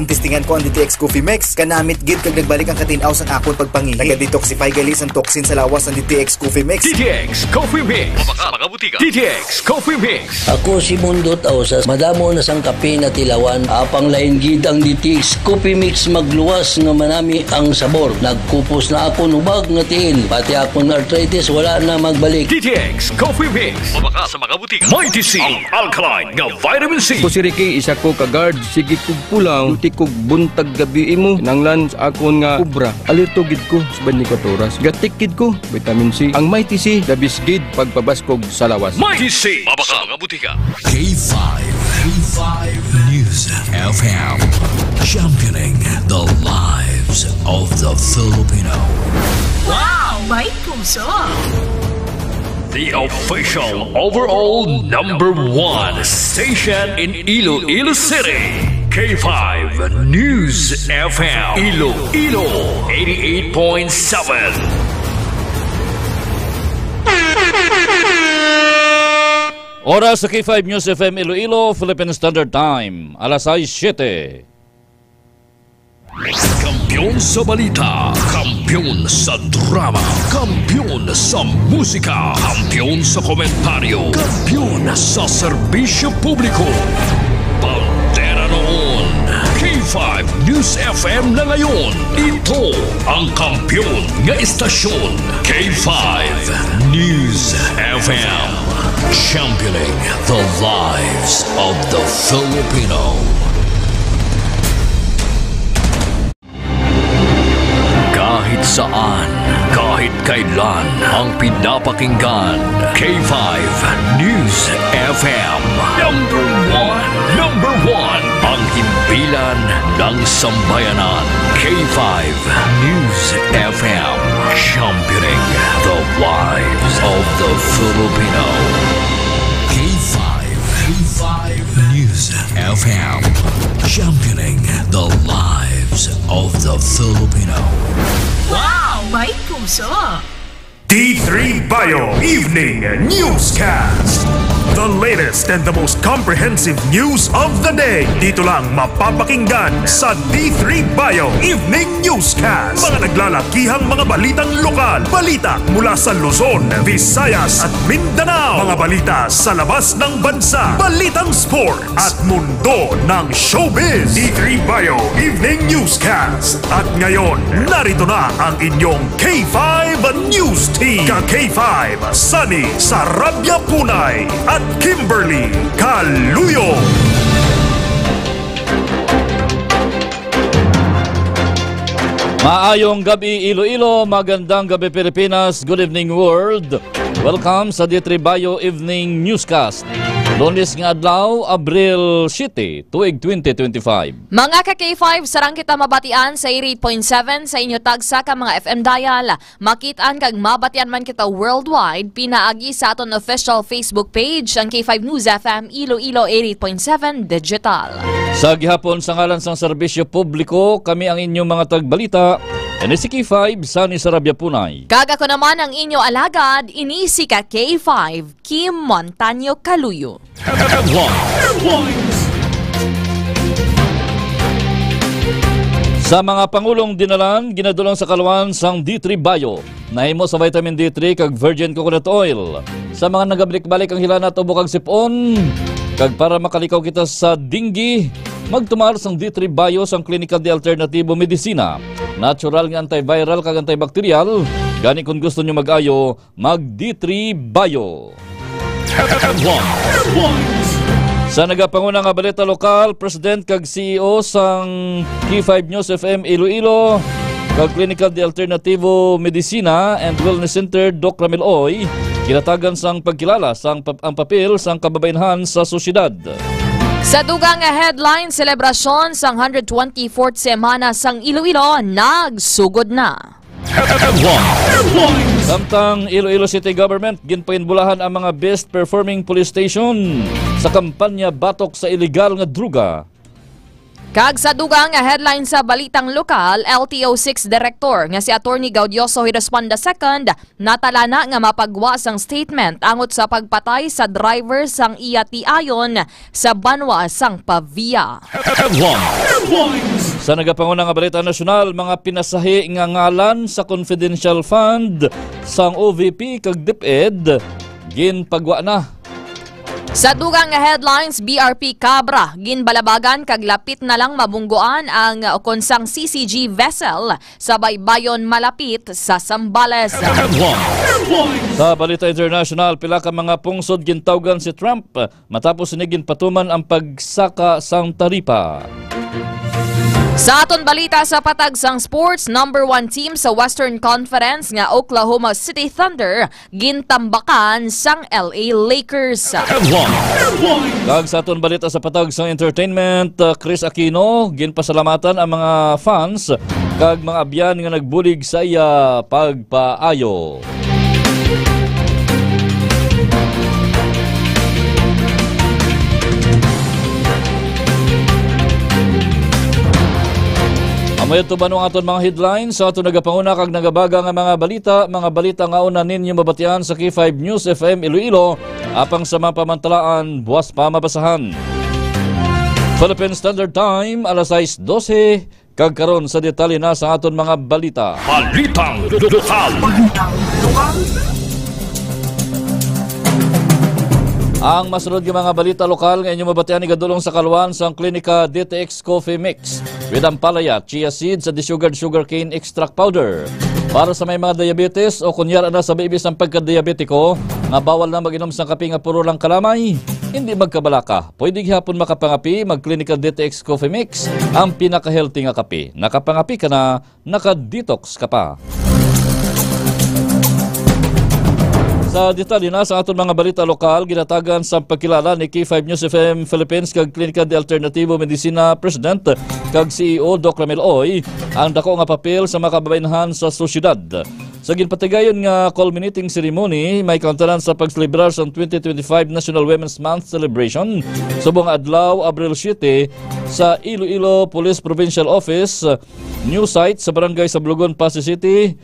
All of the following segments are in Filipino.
Intestingan ko ang DTX Coffee Mix. Kanamit gid kag nagbalik ang katinaw sang akon pagpangihi. Naga-detoxify gali ang toxin sa lawas ng DTX Coffee Mix. DTX Coffee Mix. Mga butika. DTX Coffee Mix. Ako si Mundo Tausas. Madamo na sang kape na tilawan. Apang lain gid ang DTX Coffee Mix magluwas nga manami ang sabor. Nagkupos na ako nubag nga tiil. Pati akong arthritis wala na magbalik. DTX Coffee Mix. Mabaka sa mga butika. Mighty C. Ang alkaline nga vitamin C. Ko si Ricky, isa ko kagard. Sige kog pulang. Luti kog buntag gabi mo. Nanglan sa akon nga kubra. Alerto gid ko sa 24 oras. Gatikid ko. Vitamin C. Ang Mighty C. Dabis gid pagpabaskog sa lawas. Mighty C. Mabaka sa mga butika. K5 News FM, championing the lives of the Filipino. Wow! May puso! The official overall #1 station in Iloilo City. K5 News FM. Iloilo 88.7. Oras sa K5 News FM Iloilo, Philippine Standard Time, alas 6:07. Kampiyon sa balita, kampiyon sa drama, kampiyon sa musika, kampiyon sa komentaryo, kampiyon sa serbisyo publiko. Pantera noon, K5 News FM na ngayon. Ito ang kampiyon nga istasyon, K5 News FM. Championing the lives of the Filipino. Kahit saan, kahit kailan, ang pinapakinggan, K5 News FM. Number one, ang himpilan ng sambayanan, K5 News FM. Championing the lives of the Filipino. K5 News FM. Championing the lives of the Filipino. Wow! May puso! D3 Bio Evening Newscast. The latest and the most comprehensive news of the day. Dito lang mapapakinggan sa D3 Bio Evening Newscast. Mga naglalakihang mga balitang lokal. Balita mula sa Luzon, Visayas at Mindanao. Mga balita sa labas ng bansa. Balitang sport at mundo ng showbiz. D3 Bio Evening Newscast. At ngayon, narito na ang inyong K5 News Team. Ka-K5, Sunny Sarabia Punay at Kimberly Caluyo. Maayong gabi Iloilo, magandang gabi Pilipinas, good evening world. Welcome sa D3 Bio Evening Newscast. Lunes nga adlaw, Abril 7, tuig 2025. Mga ka-K5, sarang kita mabatian sa 88.7 sa inyo tagsa ka mga FM dial. Makitaan kag mabatian man kita worldwide, pinaagi sa aton official Facebook page, ang K5 News FM Iloilo 88.7 Digital. Sa gihapon sa ngalan sang serbisyo publiko, kami ang inyong mga tagbalita. Ini si K5, Sunny Sarabia Punay. Kaga ko naman ang inyo alagad, ini si ka-K5, Kim Montaño Caluyo. Sa mga pangulong dinalan, ginadulang sa kaluan sang D3 Bio. Nahimo sa vitamin D3 kag virgin coconut oil. Sa mga nagabalik-balik ang hilana tubo kag sipon, kag para makalikaw kita sa dinggi, magtumar sang D3 Bio sang clinical di alternatibo medisina. Natural nga antiviral kag antibacterial. Gani kung gusto nyo mag-ayo, mag D3 Bio. Sa nagapangunang nga balita lokal, President kag CEO sang K5 News FM Iloilo, kag Clinical di Alternativo Medicina and Wellness Center Doc Ramil Oy, kinatagan sang pagkilala sang ang papel sang kababayenhan sa sosyedad. Sa dugang nga headline, selebrasyon sang 124th semana sang Iloilo nagsugod na. Samtang Iloilo City Government ginpainbulahan ang mga best performing police station sa kampanya batok sa illegal nga druga. Kag sa dugang nga headline sa balitang lokal, LTO6 Director nga si Attorney Gaudioso Hiraspan II natala na nga mapagwas ang statement angot sa pagpatay sa driver sang iya tiayon sa banwa sang Pavia. Sa nagapanguna nga balita nasyonal, mga pinasahi nga ngalan sa confidential fund sang OVP kag DepEd ginpagwa na. Sa dugang nga headlines, BRP Cabra, ginbalabagan kag lapit na lang mabungguan ang konsang CCG vessel sa baybayon malapit sa Zambales. Sa balita international, pila ka mga pungsod gintawgan si Trump matapos sinigin patuman ang pagsaka sang taripa. Sa aton balita sa patag sang sports, number 1 team sa Western Conference nga Oklahoma City Thunder gintambakan sang LA Lakers. Kag sa aton balita sa patag sang entertainment, Chris Aquino ginpasalamatan ang mga fans kag mga abyan nga nagbulig sa iya pagpaayo. Amoy tuban ang aton mga headlines sa aton nagapanguna kag nagabaga nga mga balita nga una ninyo mabatian sa K5 News FM Iloilo apang sa mga pamantalaan buwas pa mabasahan. Philippine Standard Time alas 6:12 kag karon sa detalye na sa aton mga balita. Balitang lokal. Ang masunod ng mga balita lokal nga inyong mabatian igadulong sa kalwan sa Klinika DTX Coffee Mix with ampalaya, chia seeds at desugared sugarcane extract powder. Para sa may mga diabetes o kunyara na sa baby ang pagka-diabetiko nga bawal na mag-inom sa kape nga puro lang kalamay, hindi magkabalaka. Pwede hapon makapangapi, mag-Klinika DTX Coffee Mix, ang pinaka-healthy nga kape. Nakapangapi ka na, naka-detox ka pa. Sa detalye na sa aton mga balita lokal, ginatagan sa pagkilala ni K5 News FM Philippines kag Klinika de Alternativo Medicina President kag CEO Doc Ramil Oy ang dako nga papel sa makababaynhan sa sosyedad. Sa ginpatigayon nga culminating ceremony, may kauntaran sa pagselebrar sa 2025 National Women's Month Celebration subong adlaw Abril 7 sa Iloilo Police Provincial Office, new site sa barangay Sablogon, Pasay City.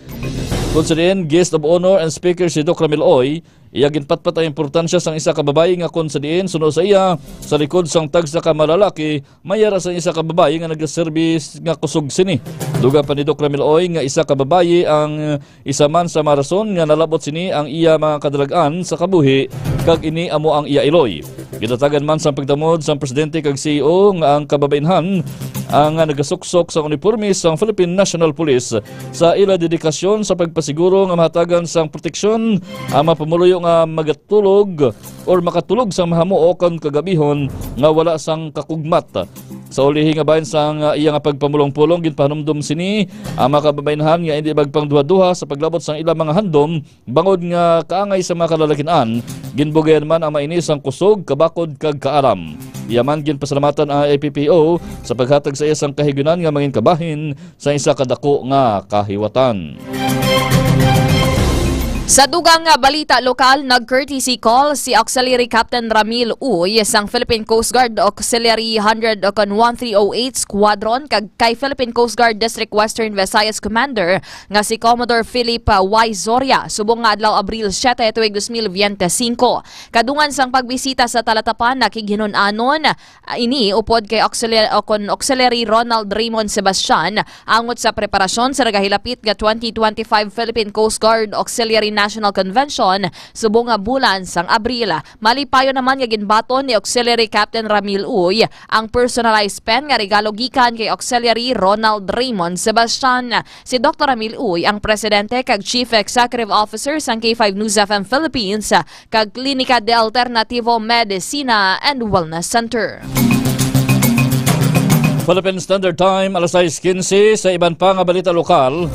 Konsiderin, guest of honor and speaker si Doc Ramil Oy, iya ginpatpat ang importansya sang isa ka babae nga konsiderin suno sa iya sa likod sang tagsa ka malalaki mayara sa isa ka babae nga nagaservice nga kusog sini. Duga pa ni Doc Ramil Oy nga isa ka babae ang isa man sa marason nga nalabot sini ang iya mga kadalagan sa kabuhi kag ini amo ang iya iloy. Gidatagan man sa pagdamod sa presidente kag CEO nga ang kababainhan ang nagasuksok sa uniforme sa Philippine National Police sa ila dedikasyon sa pagpasiguro nga mahatagan sang proteksyon ang mapamuluyo nga magatulog or makatulog sa mahamuokan kagabihon nga wala sang kakugmat. Sa ulihi nga bahin sang iya nga pagpamulong-pulong ginpahanumdum sini ang makababainhan nga hindi magpangduha-duha sa paglabot sang ilang mga handom bangod nga kaangay sa mga kalalakinan ginbugayan man ang mainis ang kusog, kabakod kag kaaram. Yaman ginpasalamatan ang APPO sa paghatag sa isang kahigunan nga mangin kabahin sa isa kadako nga kahiwatan. Sa dugang nga balita lokal, nag-courtesy call si Auxiliary Captain Ramil Uy sang Philippine Coast Guard Auxiliary 100 1308 Squadron kag kay Philippine Coast Guard District Western Visayas Commander nga si Commodore Philip Y. Zoria subong nga adlaw Abril 7 tuig 2025. Kadungan sang pagbisita sa Talatapan nakighinon-anon ini upod kay Auxiliary Ronald Raymond Sebastian angot sa preparasyon sa nagahilapit nga 2025 Philippine Coast Guard Auxiliary National Convention subong nga bulan sang Abril. Malipayo naman nga ginbaton ni Auxiliary Captain Ramil Uy ang personalized pen nga regalo gikan kay Auxiliary Ronald Raymond Sebastian. Si Dr. Ramil Uy ang presidente kag Chief Executive Officer sang K5 News FM Philippines kag Klinika de Alternativo Medicina and Wellness Center. Philippine Standard Time alas 6:15 sa iban pa nga balita lokal.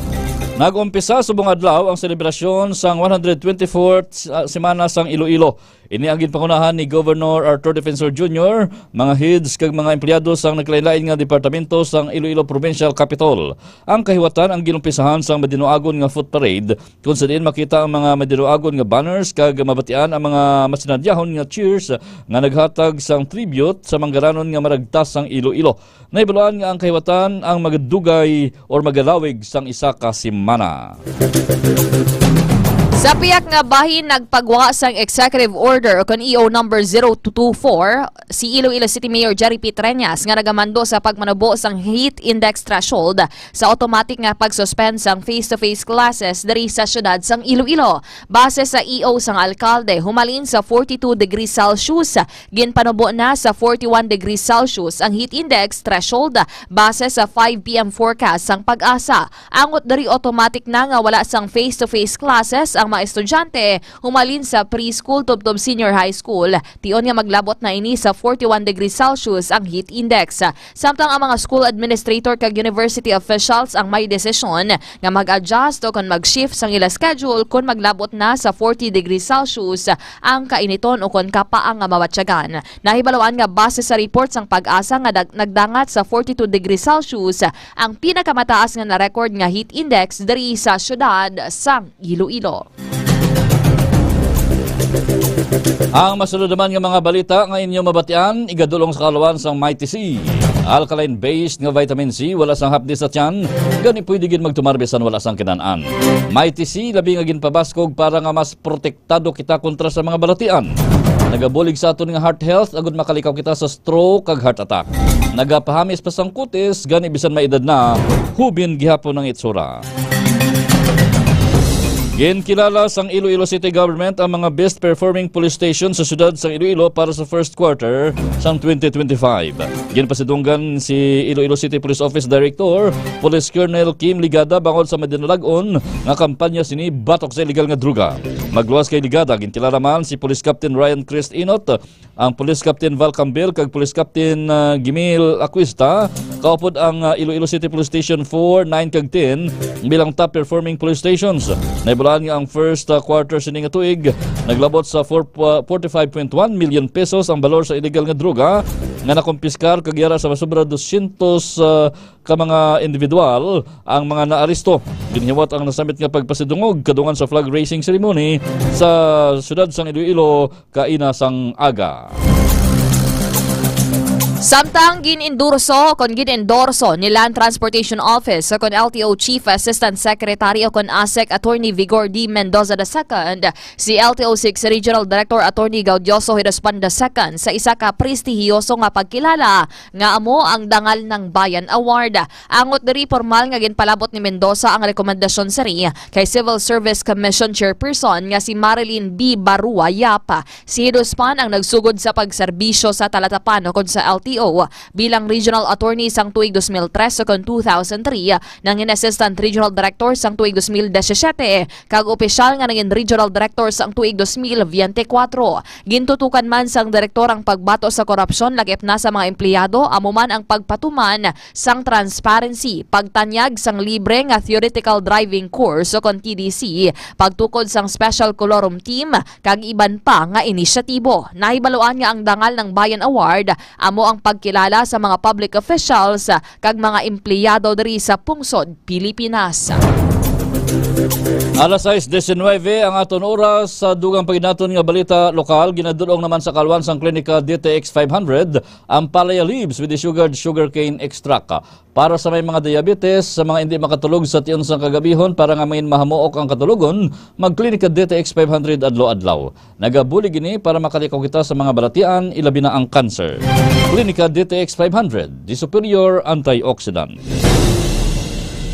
Nag-umpisa subong adlaw ang selebrasyon sang 124th semana sang Iloilo. Ini ang ginpangunahan ni Governor Arthur Defensor Jr., mga heads kag mga empleyado sang naglain-lain nga departamento sang Iloilo Provincial Capital. Ang kahiwatan ang ginumpisahan sang Madinuagon nga foot parade kung sa diin makita ang mga Madinuagon nga banners kag mabatian ang mga masinadyahon nga cheers nga naghatag sang tribute sa manggaranon nga maragtas sang Iloilo. Naibaluan nga ang kahiwatan ang magadugay or magalawig sang isa ka semana. Sa piyak nga bahin nagpagwa sang executive order o kon EO number 0224 si Iloilo City Mayor Jerry Petreñas nga nagamando sa pagmanubo sang heat index threshold sa automatic nga pagsuspend sang face-to-face classes diri sa syudad sang Iloilo. Base sa EO sang alkalde, humalin sa 42 degrees Celsius, ginpanubo na sa 41 degrees Celsius ang heat index threshold base sa 5 PM forecast sang Pag-asa. Angot diri automatic na nga wala sang face-to-face classes ang mga estudyante humalin sa preschool tubtob senior high school. Tion nga maglabot na ini sa 41 degrees Celsius ang heat index. Samtang ang mga school administrator kag university officials ang may desisyon nga mag-adjust o kon mag-shift sang ila schedule kung maglabot na sa 40 degrees Celsius ang kainiton o kon kapaang nga mawatsagan. Nahibaloan nga base sa report sang Pag-asa nga nagdangat sa 42 degrees Celsius ang pinakamataas nga na-record nga heat index diri sa syudad sang Iloilo. Ang masunod naman nga mga balita nga inyo mabatian, igadulong sa kalawan sang Mighty C. Alkaline-based nga vitamin C, wala sang hapdi sa tiyan, gani pwede gin magtumarbesan wala sang kinanaan. Mighty C, labi nga ginpabaskog para nga mas protektado kita kontra sa mga balatian. Nagabulig sa aton nga heart health, agud makalikaw kita sa stroke kag heart attack. Nagapahamis pa sang kutis, gani bisan may edad na, hubin gihapon ng itsura. Ginkilala sang Iloilo City Government ang mga best performing police station sa syudad sang Iloilo para sa first quarter sang 2025. Ginpasidunggan si Iloilo City Police Office Director Police Colonel Kim Ligada bangod sa madinalagon nga kampanya sini batok sa illegal nga druga. Magluwas kay Ligada, ginkilala man si Police Captain Ryan Crist Inot, ang Police Captain Val Cambil kag Police Captain Gimil Aquista, kaupod ang Iloilo City Police Station 4, 9 kag 10 bilang top performing police stations. Naibulaan nga ang first quarter sini nga tuig, naglabot sa 45.1 million pesos ang balor sa illegal nga droga nga nakumpiskar kag yara sa sobra 200 ka mga individual ang mga naaresto. Ginhiwat ang nasamit nga pagpasidungog kadungan sa flag raising ceremony sa syudad sang Iloilo kaina sang aga. Samtang ginendorso ni Land Transportation Office o kon LTO Chief Assistant Secretary o kon ASEC Attorney Vigor D. Mendoza II, si LTO 6 Regional Director Attorney Gaudioso Hiraspan II sa isa ka prestihiyoso nga pagkilala nga amo ang Dangal ng Bayan Award. Angot diri formal nga ginpalabot ni Mendoza ang rekomendasyon sari kay Civil Service Commission Chairperson nga si Marilyn B. Barua Yapa. Si Hiraspan ang nagsugod sa pagserbisyo sa talatapan o kon sa LTO bilang Regional Attorney sang tuig 2003 o kon 2003 nangin Assistant Regional Director sang tuig 2017 kag opisyal nga nangin Regional Director sang tuig 2024. Gintutukan man sang direktor ang pagbato sa korupsyon lagip na sa mga empleyado, amo man ang pagpatuman sang transparency, pagtanyag sang libre nga theoretical driving course o kon TDC, pagtukod sang special colorum team kag iban pa nga inisyatibo. Nahibaluan nga ang Dangal ng Bayan Award amo ang pagkilala sa mga public officials kag mga empleyado diri sa pungsod Pilipinas. Alas 6:19 ang aton oras sa dugang paginaton nga balita lokal. Ginadulong naman sa kalwan sang klinika DTX 500 ang Palaya Leaves with the sugarcane extract para sa may mga diabetes, sa mga hindi makatulog sa tiyon sang kagabihon para nga main mahamuok ang katulugon, magklinika DTX 500 adlaw-adlaw. Nagabulig ini para makalikaw kita sa mga balatian, ilabi na ang cancer. Klinika DTX 500, the superior antioxidant.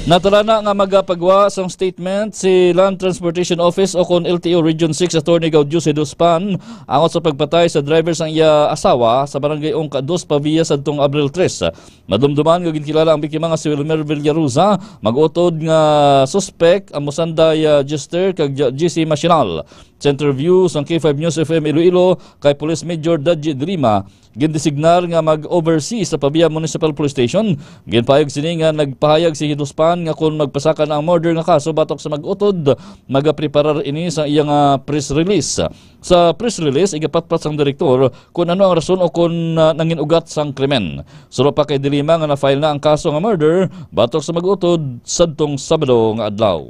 Natalana nga magapagwa sang statement si Land Transportation Office o kon LTO Region 6 Attorney Gaudioso Hiraspan angot sa pagpatay sa driver sang iya asawa sa barangay Ongka 2 Pavia sadtong Abril 3. Madumduman nga ginkilala ang biktima nga si Wilmer Villaruza, mag-utod nga suspect ang Musanday Jester kag GC Masinal. Sa interview sang K5 News FM Iloilo kay Police Major Dadji Drima, gindesignar nga mag-oversee sa Pavia Municipal Police Station. Ginpahayag sini nga nagpahayag si Hiraspan nga kung magpasakan ang murder nga kaso batok sa mag-utod, magapreparar ini sa iyang press release. Sa press release, igapatpat sang direktor kung ano ang rason o kung nangin ugat sang krimen. Suro pa kay Dilima nga na-file na ang kaso nga murder batok sa mag-utod sadtong Sabado nga adlaw.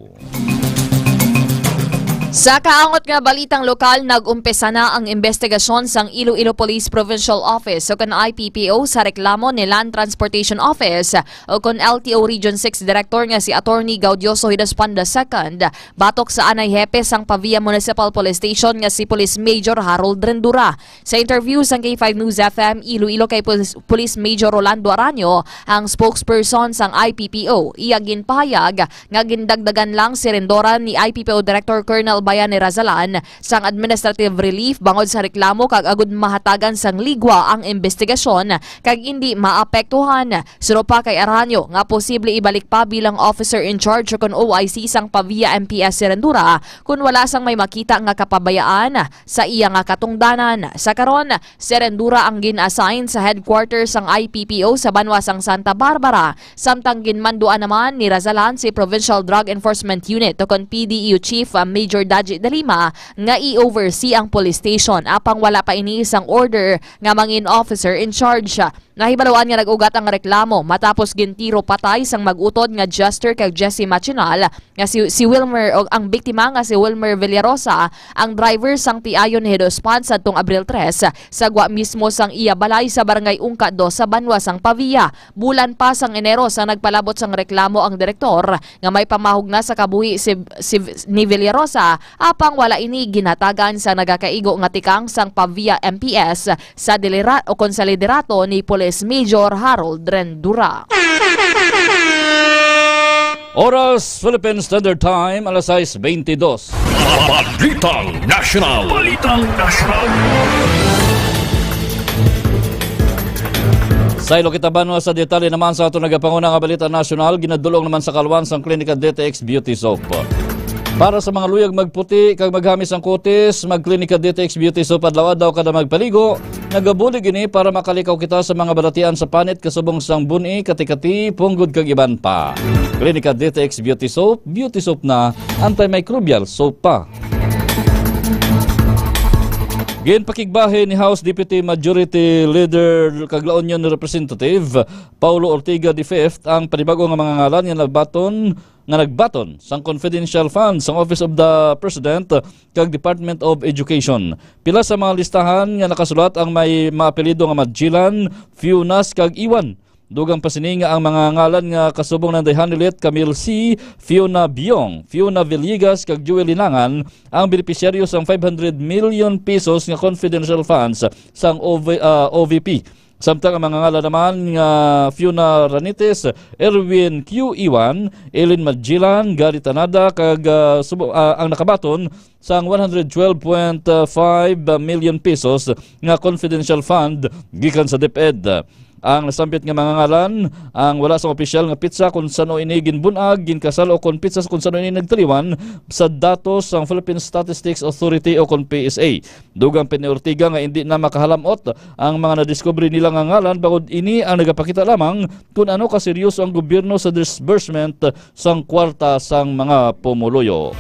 Sa kaangot nga balitang lokal, nag-umpisa na ang investigasyon sang Iloilo Police Provincial Office o kon IPPO sa reklamo ni Land Transportation Office o kon LTO Region 6 Director nga si Attorney Gaudioso Hidaspan II batok sa anay hepe sang Pavia Municipal Police Station nga si Police Major Harold Rendura. Sa interview sang K5 News FM Iloilo kay Police Major Rolando Aranyo, ang spokesperson sang IPPO, iya ginpahayag nga gindagdagan lang si Rendora ni IPPO Director Colonel Bayan ni Razalan sang administrative relief bangod sa reklamo kag agud mahatagan sang ligwa ang investigasyon kag hindi maapektuhan. Suro pa kay Aranyo nga posible ibalik pa bilang officer in charge kon OIC sang Pavia MPS si Rendura kung wala sang may makita nga kapabayaan sa iya nga katungdanan. Sa karon, si Rendura ang gin-assign sa headquarters sang IPPO sa Banwa sang Santa Barbara samtang ginmanduan naman ni Razalan si Provincial Drug Enforcement Unit o kon PDEU Chief Major Daji Dalima nga i-oversee ang police station apang wala pa ini isang order nga mangin officer in charge. Nahibaluan nga nag-ugat ang reklamo matapos gintiro patay sang mag-utod nga Jester kag Jesse Machinal nga si Wilmer o ang biktima nga si Wilmer Villarosa ang driver sang tiayon ni Hidaspan sadtong Abril 3 sa gwa mismo sang iya balay sa barangay Ungka 2 sa Banwa sang Pavia. Bulan pa sang Enero sa nagpalabot sang reklamo ang direktor nga may pamahog na sa kabuhi ni Villarosa apang wala ini ginatagan sa nagakaigo nga tikang sang Pavia MPS sa dilirat o konsoliderato ni Police Major Harold Rendura. Oras Philippine Standard Time, alas 6:22. Balitang National. Sa ilo kita banwa sa detalye naman sa ato nagapanguna nga balita nasyonal, ginadulong naman sa kalwan sang Klinika DTX Beauty Soap. Para sa mga luyag magputi kag maghamis ang kutis, magklinika DTX Beauty Soap adlaw-adlaw kada magpaligo. Nagabulig ini para makalikaw kita sa mga balatian sa panit kasubong sang buni, kati-kati, punggod kag iban pa. Klinika DTX Beauty Soap na antimicrobial soap pa. Ginpakigbahe ni House Deputy Majority Leader kag La Union Representative Paulo Ortiga V ang panibago nga mga ngalan nga nagbaton sang confidential funds sang Office of the President kag Department of Education. Pila sa mga listahan nga nakasulat ang may mga apelyido nga Madjilan, Fiunas kag Iwan. Dugang pasininga ang mga ngalan nga kasubong ng Dayhanilit, Camille C., Fiona Biong, Fiona Villegas kag Jewel Linangan ang benepisyaryo sang 500 million pesos nga confidential funds sang OVP. Samtang ang mga ngalan naman nga Fiona Ranites, Erwin Q. Iwan, Ellen Madjilan, Gary Tanada kag ang nakabaton sang 112.5 million pesos nga confidential fund gikan sa DepEd. Ang nasampit nga mga ngalan ang wala sa opisyal nga pizza kung sano ini ginbunag, ginkasal o kung pizza kung sano ini nagtaliwan sa datos ng Philippine Statistics Authority o kung PSA. Dugang Ortiga nga hindi na makahalamot ang mga nadiskubre nila nga ngalan bagod ini ang nagapakita lamang kung ano kaseryoso ang gobyerno sa disbursement sang kwarta sang mga pumuluyo.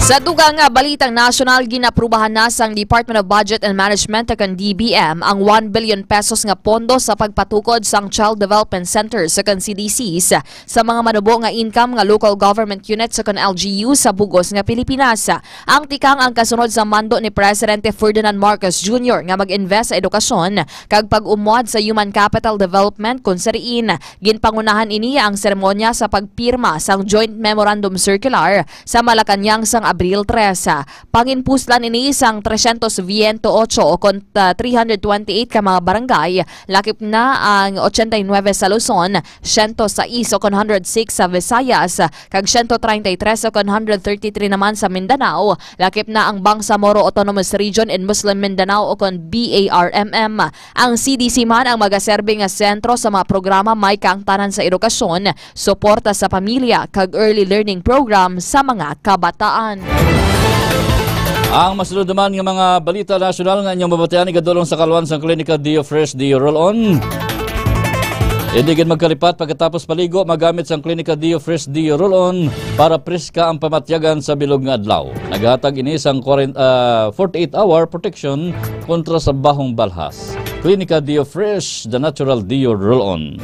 Sa dugang balitang nasyonal, ginaprubahan na sang Department of Budget and Management o DBM ang 1 billion pesos nga pondo sa pagpatukod sang Child Development Center sa CDCs sa mga manubo nga income nga local government units sa LGU sa bugos nga Pilipinas. Ang tikang ang kasunod sa mando ni Presidente Ferdinand Marcos Jr. nga mag-invest sa edukasyon kag pag-umuad sa human capital development kung sariin. Ginpangunahan ini ang seremonya sa pagpirma sang Joint Memorandum Circular sa Malacañang sang Abril 3. Panginpuslan ini isang 328 o kont 328 ka mga barangay, lakip na ang 89 sa Luzon, 106 o kon 106 sa Visayas, kag 133 o kon 133 naman sa Mindanao, lakip na ang Bangsamoro Autonomous Region in Muslim Mindanao o kon BARMM. Ang CDC man ang magaserbe nga sentro sa mga programa may kaangtanan sa edukasyon, suporta sa pamilya, kag early learning program sa mga kabataan. Ang masunod naman ng mga balita nasyonal nga inyong mabatian igadulong sa kalwan sa Klinika Dio Fresh Dio Roll-On. Indigin magkalipat pagkatapos paligo, magamit sa Klinika Dio Fresh Dio Roll-On para preska ang pamatyagan sa bilog nga adlaw. Naghatag ini sang 48-hour protection kontra sa bahong balhas. Klinika Dio Fresh, the natural Dio Roll-On.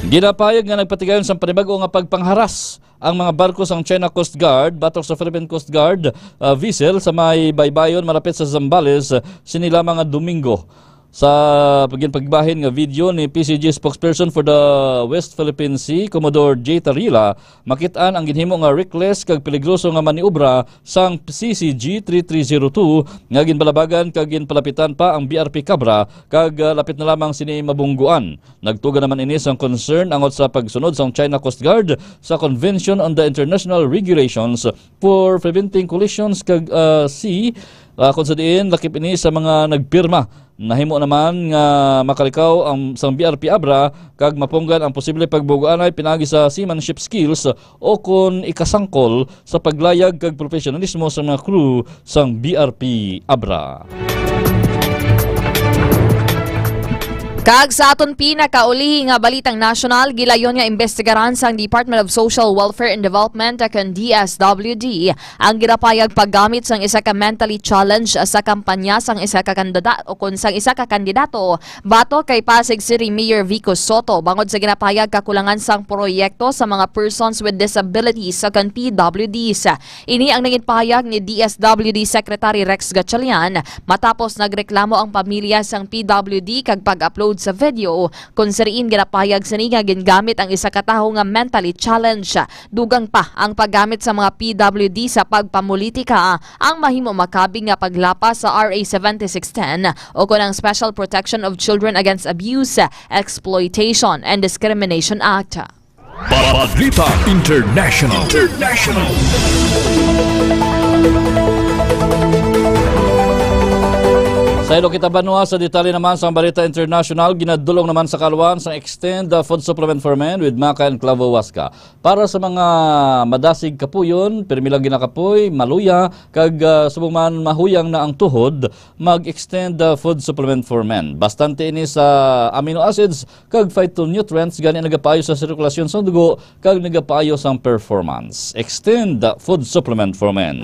Ginapayag nga nagpatigayon sa panibago nga pagpangharas ang mga barko sang China Coast Guard batok sa Philippine Coast Guard vessel sa may baybayon malapit sa Zambales sinila mga Domingo. Sa pagbahin nga video ni PCG spokesperson for the West Philippine Sea, Commodore J. Tarila, makitaan ang ginhimo nga reckless kag peligroso nga maniobra sang CCG 3302 nga ginbalabagan kag ginpalapitan pa ang BRP Cabra kag lapit na lamang sini mabungguan. Nagtuga naman ini sang concern angot sa pagsunod sang China Coast Guard sa Convention on the International Regulations for Preventing Collisions kag sea kung sa diin lakip ini sa mga nagpirma. Nahimo naman nga makalikaw ang sang BRP Abra kag mapunggan ang posible pagbuguanay pinagi sa seamanship skills o kon ikasangkol sa paglayag kag profesionalismo sa mga crew sang BRP Abra. Kag sa aton pinakauli nga balitang nasyonal, gilayon nga investigaran sang Department of Social Welfare and Development kan DSWD ang ginapayag paggamit sang isa ka mentally challenged sa kampanya sang isa ka kandidato o kun sang isa ka kandidato bato kay Pasig City Mayor Vico Soto bangod sa ginapayag kakulangan sang proyekto sa mga persons with disabilities sa kan PWDs. Ini ang nagipahayag ni DSWD Secretary Rex Gatchalian matapos nagreklamo ang pamilya sang PWD kag pag-upload sa video kung sariin ginapayag sa nga gingamit ang isa ka tawo nga mentally challenged. Dugang pa ang paggamit sa mga PWD sa pagpamulitika ang mahimo makabing nga paglapas sa RA 7610 o kung ang Special Protection of Children Against Abuse, Exploitation and Discrimination Act. Balita International. Sa ilo kita banwa sa detalye naman sa Balita International, ginadulong naman sa kalwan sa Extend the Food Supplement for Men with Maca and Clavo Huasca. Para sa mga madasig kapuyon, permilang ginakapoy, maluya, kag subuman mahuyang na ang tuhod, mag-Extend the Food Supplement for Men. Bastante ini sa amino acids, kag phytonutrients, gani nagapayo sa sirkulasyon sa dugo, kag nagapayo sa performance. Extend the Food Supplement for Men.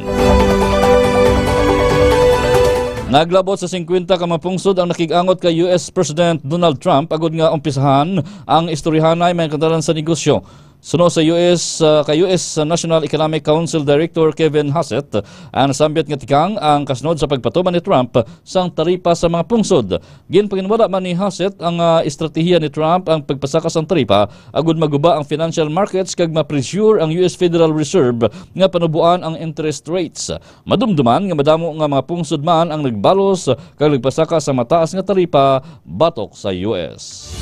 Naglabot sa 50 ka mapungsod ang nakigangot kay US President Donald Trump agud nga umpisahan ang istoryahanay may kantaran sa negosyo. Suno sa US National Economic Council Director Kevin Hassett, ang nasambit nga tikang ang kasunod sa pagpatuman ni Trump sang taripa sa mga pungsod. Ginpanginwala man ni Hassett ang estratehiya ni Trump ang pagpasaka sang taripa agud maguba ang financial markets kag ma-pressure ang US Federal Reserve nga panubuan ang interest rates. Madumduman nga madamo nga mga pungsod man ang nagbalos kag nagpasaka sa mataas nga taripa batok sa US.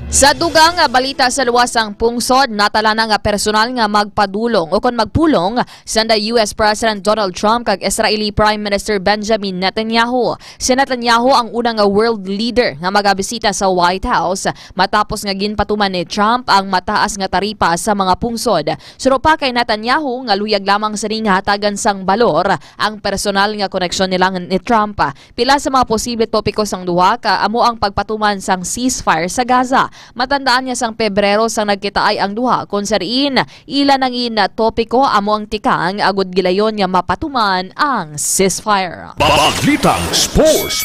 Sa dugang balita sa luwasang pungsod, natala na nga personal nga magpadulong o kon magpulong sa US President Donald Trump kag Israeli Prime Minister Benjamin Netanyahu. Si Netanyahu ang unang world leader nga magabisita sa White House matapos nga ginpatuman ni Trump ang mataas nga taripa sa mga pungsod. Suro pa kay Netanyahu nga luyag lamang sa nga hatagan sang balor ang personal nga koneksyon nilang ni Trump. Pila sa mga posible topiko sang duha ka amo ang pagpatuman sang ceasefire sa Gaza. Matandaan niya sang Pebrero sang nagkitaay ang duha kung sariin ilan ang topiko amo ang tikang agud gilayon nga mapatuman ang ceasefire. Balitang Sports.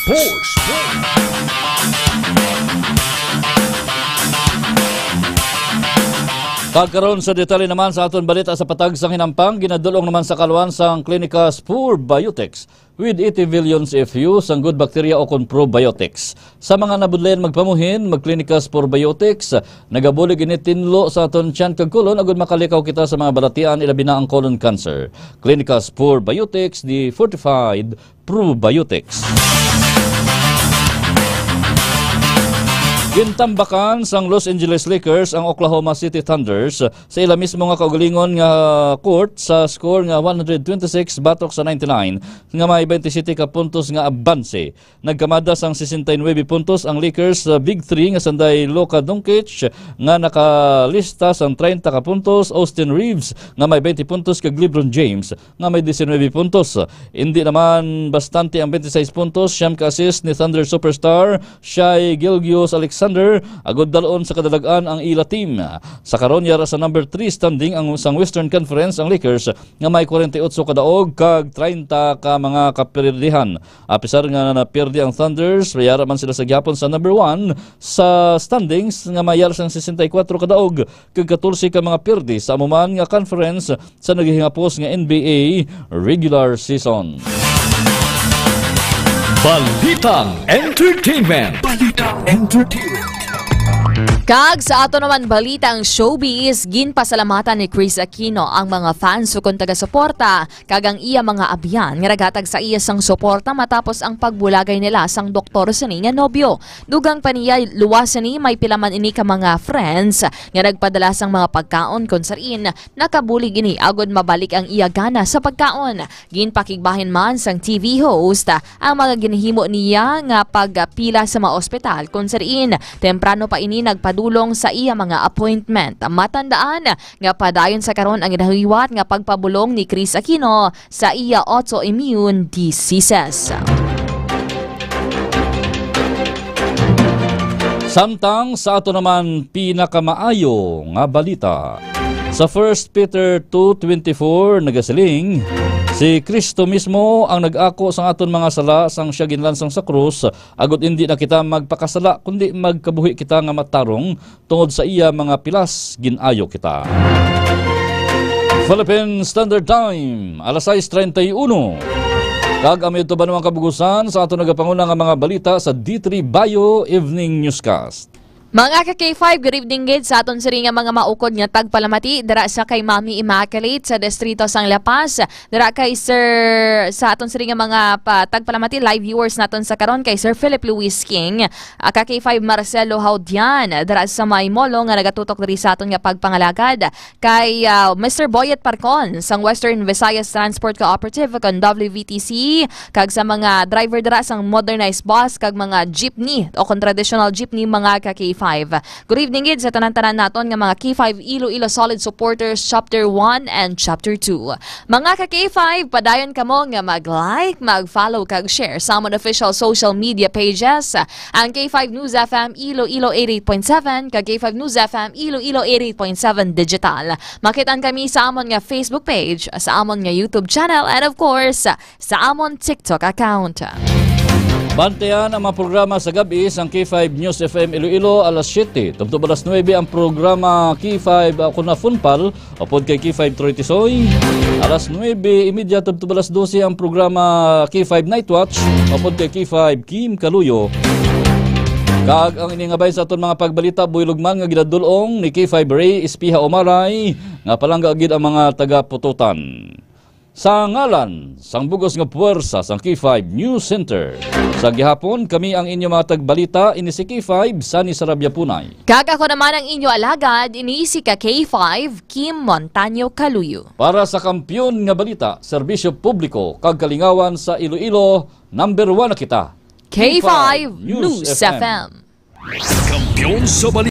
Pagkaroon sa detalye naman sa aton balita sa patag sang hinampang, ginadulong naman sa kalwan sang Klinika Spur Biotics with 80 billion CFU sang good bacteria o kon probiotics. Sa mga nabudlayan magpamuhin, magklinika Spur Biotics, nagabulig ini tinlo sa aton tiyan kag kolon agud makalikaw kita sa mga balatian ilabi na ang colon cancer. Klinika Spur Biotics, the fortified probiotics. Gintambakan sang Los Angeles Lakers ang Oklahoma City Thunders sa ila mismo nga kaugalingon nga court sa score nga 126 batok sa 99 nga may 27 ka puntos nga abanse. Nagkamada sang 69 puntos ang Lakers sa Big 3 nga sanday Luka Doncic nga nakalista sang 30 ka puntos, Austin Reeves nga may 20 puntos kag LeBron James nga may 19 puntos. Hindi naman bastante ang 26 puntos, siyam ka assist ni Thunder superstar Shai Gilgeous-Alexander Alexander agod dalon sa kadalagan ang ila team. Sa karon yara sa number 3 standing ang sang Western Conference ang Lakers nga may 48 kadaog kag 30 ka mga kapirdihan. Apisar nga napirdi ang Thunders, yara man sila sa gyapon sa number 1 sa standings nga may yara sang 64 kadaog kag 14 ka mga pirdi sa amuman nga conference sa naghihingapos nga NBA regular season. Balitang Entertainment. Kag sa ato naman balitang showbiz, ginpasalamatan ni Chris Aquino ang mga fans sukon taga-suporta kag ang iya mga abyan nga nagatag sa iya sang suporta matapos ang pagbulagay nila sang doktor sa nga nobyo. Dugang pa niya luwasan ni may pilaman ini ka mga friends nga nagpadala sang mga pagkaon kon sarin nakabulig ini agod mabalik ang iya gana sa pagkaon. Ginpakigbahin man sang TV host ang mga ginhimo niya nga pagpila sa mga ospital kon sarin temprano pa ini nagpadulong sa iya mga appointment. Matandaan nga padayon sa karon ang ginahiwat nga pagpabulong ni Chris Aquino sa iya autoimmune diseases. Samtang sa ato naman pinakamaayo nga balita. Sa 1 Peter 2:24 nagasiling, si Kristo mismo ang nag-ako sa aton mga sala sang siya ginlansang sa krus, agud hindi na kita magpakasala kundi magkabuhi kita nga matarong tungod sa iya mga pilas ginayo kita. Philippine Standard Time, alas 6:31. Kag amid to ba namang kabugusan sa ato nagapanguna nga mga balita sa D3 Bayo Evening Newscast. Mga ka-K5, good evening gid sa aton siri nga mga maukod nga tagpalamati dira sa kay Mami Immaculate sa distrito sang La Paz, dira kay Sir sa aton siri nga mga tagpalamati live viewers naton sa karon kay Sir Philip Luis King, ka-K5 Marcelo Haudian dira sa Maymolo nga nagatutok diri sa aton nga pagpangalagad kay Mr. Boyet Parcon sang Western Visayas Transport Cooperative kon WVTC kag sa mga driver dira sang modernized bus kag mga jeepney o kon traditional jeepney mga ka-K5. Good evening gid sa tanan-tanan naton nga mga K5 Iloilo Solid Supporters Chapter 1 and Chapter 2. Mga ka-K5, padayon kamo nga mag-like, mag-follow kag share sa among official social media pages. Ang K5 News FM Iloilo 88.7 kag K5 News FM Iloilo 88.7 digital. Makitaan kami sa amon nga Facebook page, sa amon nga YouTube channel and of course sa amon TikTok account. Bantayan ang mga programa sa gabi sang K5 News FM Iloilo alas 7. Tungtong alas 9 ang programa K5 Kuna Funpal upod kay K5 Troitisoy. Alas 9:30 tungtong alas 12 ang programa K5 Night Watch upod kay K5 Kim Kaluyo. Kag ang iningabay sa aton mga pagbalita buylugman nga ginadulong ni K5 Ray Espiha Omaray nga palangga gid ang mga taga-pututan. Sa ngalan, sang bugos nga puwersa sang K5 News Center. Sa gihapon, kami ang inyo mga tagbalita, ini si K5, Sunny Sarabia Punay. Kag ako naman ang inyo alagad, ini si K5, Kim Montaño Kaluyo. Para sa kampiyon nga balita, serbisyo publiko, kag kalingawan sa Iloilo, number 1 na kita. K5 News FM. Kampiyon sa balita.